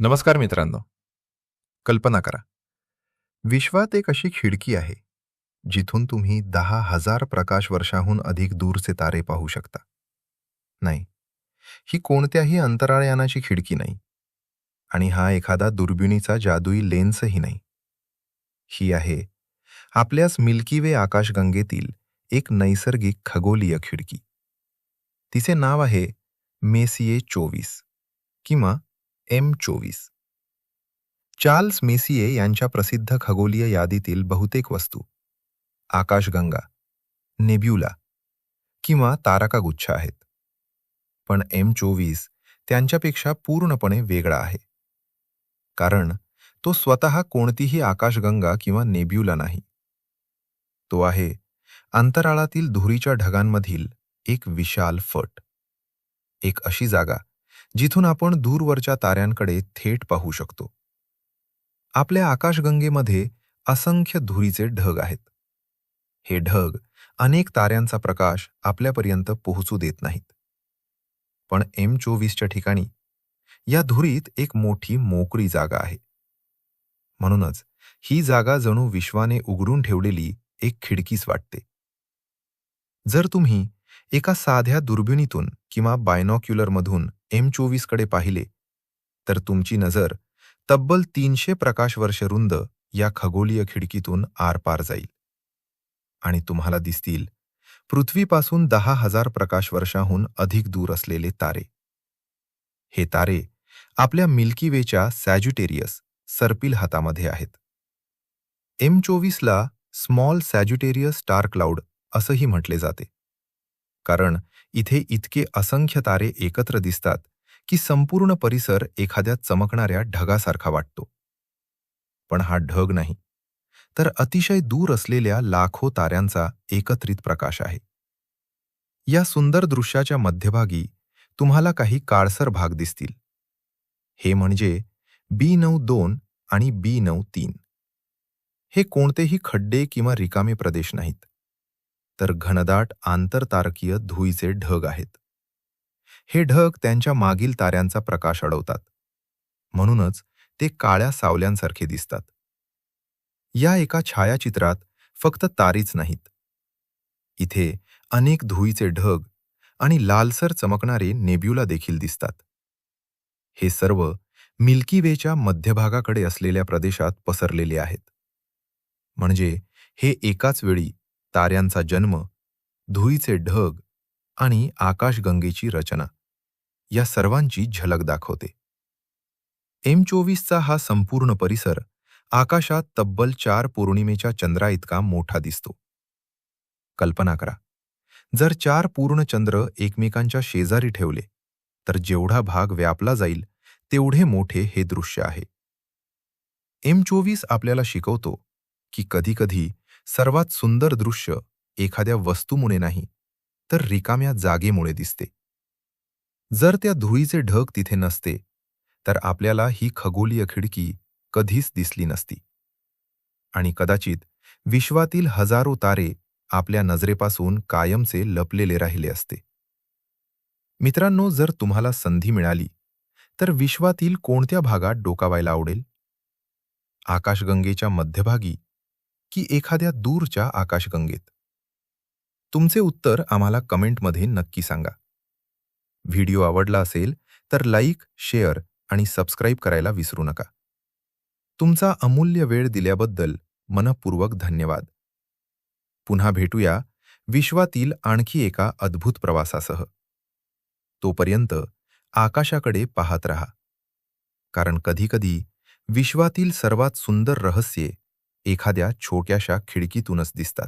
नमस्कार मित्रांनो. कल्पना करा, विश्वात एक अशी खिडकी आहे, जिथून तुम्ही 10,000 प्रकाश वर्षाहून अधिक दूरचे तारे पाहू शकता. नाही, ही कोणत्याही अंतराळयानाची खिडकी नाही आणि हा एखादा दुर्बिणीचा जादुई लेन्सही नाही. ही आहे आपल्याच मिल्की वे आकाशगंगेतील एक नैसर्गिक खगोलीय खिडकी. तिचे नाव आहे मेसिये 24 किंवा M24. चार्ल्स मेसिये यांच्या प्रसिद्ध खगोलीय यादीतील बहुतेक वस्तू आकाशगंगा, नेब्युला किंवा तारकागुच्छ आहेत. पण M24 त्यांच्यापेक्षा पूर्णपणे वेगळा आहे. कारण तो स्वतः कोणतीही आकाशगंगा किंवा नेब्युला नाही. तो आहे अंतराळातील धुरीच्या ढगांमधील एक विशाल फट. एक अशी जागा जिथून आपण दूरवरच्या ताऱ्यांकडे थेट पाहू शकतो. आपल्या आकाशगंगेमध्ये असंख्य धुरीचे ढग आहेत. हे ढग अनेक ताऱ्यांचा प्रकाश आपल्यापर्यंत पोहोचू देत नाहीत. पण M24च्या ठिकाणी या धुरीत एक मोठी मोकळी जागा आहे. म्हणूनच ही जागा जणू विश्वाने उघडून ठेवलेली एक खिडकीच वाटते. जर तुम्ही एका साध्या दुर्बिणीतून किंवा बायनॉक्युलरमधून M24 कडे पाहिले, तर तुमची नजर तब्बल 300 प्रकाश वर्ष रुंद या खगोलीय खिडकीतून आरपार जाईल आणि तुम्हाला दिसतील पृथ्वीपासून 10,000 प्रकाश वर्षाहून अधिक दूर असलेले तारे. हे तारे आपल्या मिल्की वेच्या सॅजिटेरियस सर्पिल हातामध्ये आहेत. M24ला स्मॉल सॅजिटेरियस स्टार क्लाउड असंही म्हटले जाते, कारण इथे इतके असंख्य तारे एकत्र दिसतात की संपूर्ण परिसर एखाद्या चमकणाऱ्या ढगासारखा वाटतो. पण हा ढग नाही, तर अतिशय दूर असलेल्या लाखो ताऱ्यांचा एकत्रित प्रकाश आहे. या सुंदर दृश्याच्या मध्यभागी तुम्हाला काही काळसर भाग दिसतील. हे म्हणजे B92 आणि B93. हे कोणतेही खड्डे किंवा रिकामे प्रदेश नाहीत, तर घनदाट आंतरतारकीय धुळीचे ढग आहेत. हे ढग त्यांच्या मागील ताऱ्यांचा प्रकाश अडवतात, म्हणूनच ते काळ्या सावल्यांसारखे दिसतात. या एका छायाचित्रात फक्त तारीच नाहीत. इथे अनेक धुळीचे ढग आणि लालसर चमकणारे नेब्युला देखील दिसतात. हे सर्व मिल्की वेच्या मध्यभागाकडे असलेल्या प्रदेशात पसरलेले आहेत. म्हणजे हे एकाच वेळी ताऱ्यांचा जन्म, धुळीचे ढग आणि आकाशगंगेची रचना या सर्वांची झलक दाखवते. M24चा हा संपूर्ण परिसर आकाशात तब्बल 4 पौर्णिमेच्या चंद्राइतका मोठा दिसतो. कल्पना करा, जर 4 पूर्ण चंद्र एकमेकांच्या शेजारी ठेवले, तर जेवढा भाग व्यापला जाईल तेवढे मोठे हे दृश्य आहे. M24 आपल्याला शिकवतो की कधीकधी सर्वात सुंदर दृश्य एखाद्या वस्तूमुळे नाही, तर रिकाम्या जागेमुळे दिसते. जर त्या धुळीचे ढग तिथे नसते, तर आपल्याला ही खगोलीय खिडकी कधीच दिसली नसती आणि कदाचित विश्वातील हजारो तारे आपल्या नजरेपासून कायमचे लपलेले राहिले असते. मित्रांनो, जर तुम्हाला संधी मिळाली तर विश्वातील कोणत्या भागात डोकावायला आवडेल? आकाशगंगेच्या मध्यभागी की एखाद्या दूरच्या आकाशगंगेत? तुमचे उत्तर आम्हाला कमेंटमध्ये नक्की सांगा. व्हिडिओ आवडला असेल तर लाईक, शेअर आणि सबस्क्राईब करायला विसरू नका. तुमचा अमूल्य वेळ दिल्याबद्दल मनःपूर्वक धन्यवाद. पुन्हा भेटूया विश्वातील आणखी एका अद्भुत प्रवासासह. तोपर्यंत आकाशाकडे पाहत रहा, कारण कधीकधी विश्वातील सर्वात सुंदर रहस्ये एखाद्या छोट्याशा खिडकीतूनच दिसतात.